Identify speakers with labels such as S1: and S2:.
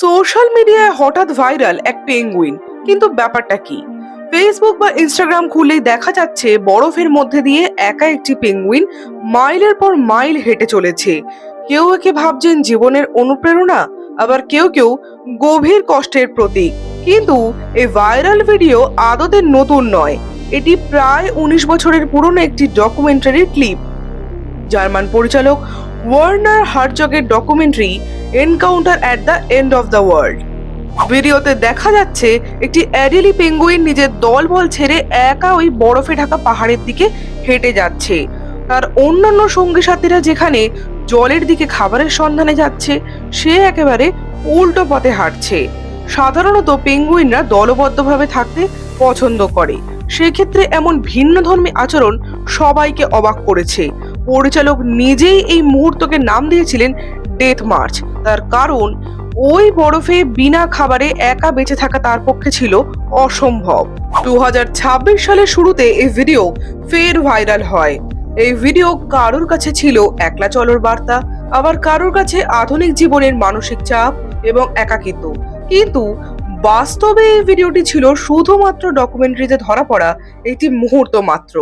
S1: Social মিডিয়ায় হঠাৎ viral এক পেঙ্গুইন, কিন্তু ব্যাপারটা কি? ফেসবুক বা ইনস্টাগ্রাম খুললেই দেখা যাচ্ছে বরফের মধ্যে দিয়ে একা একটি পেঙ্গুইন মাইলের পর মাইল হেঁটে চলেছে। কেউ একে ভাবছেন জীবনের অনুপ্রেরণা, আবার কেউ কেউ গভীর কষ্টের প্রতীক। কিন্তু এই ভাইরাল ভিডিও আদতে নতুন নয়। এটি প্রায় 19 বছরের পুরনো একটি ডকুমেন্টারির ক্লিপ। জার্মান পরিচালক ওয়ার্নার হার্জগের documentary encounter at the end of the world. ভিডিওতে দেখা যাচ্ছে একটি অ্যাডেলি পেঙ্গুইন নিজের দলবল ছেড়ে একা ওই বরফে ঢাকা পাহাড়ের দিকে হেঁটে যাচ্ছে। তার অন্যান্য সঙ্গী সাথীরা যেখানে জলের দিকে খাবারের সন্ধানে যাচ্ছে, সে একেবারে উল্টো পথে হাঁটছে। সাধারণত পেঙ্গুইনরা দলবদ্ধভাবে থাকতে পছন্দ করে, সেক্ষেত্রে এমন ভিন্নধর্মী আচরণ সবাইকে অবাক করেছে। পরিচালক নিজেই এই মুহূর্তকে নাম দিয়েছিলেন ডেথ মার্চ। তার কারণ, ওই বরফে বিনা খাবারে একা বেঁচে থাকা তার পক্ষে ছিল অসম্ভব। 2026 সালের শুরুতে এই ভিডিও ফের ভাইরাল হয়। এই ভিডিও কারোর কাছে ছিল একলা চলার বার্তা, আবার কারোর কাছে আধুনিক জীবনের মানসিক চাপ এবং একাকিত্ব। কিন্তু বাস্তবে এই ভিডিওটি ছিল শুধুমাত্র ডকুমেন্টারিতে ধরা পড়া একটি মুহূর্ত মাত্র।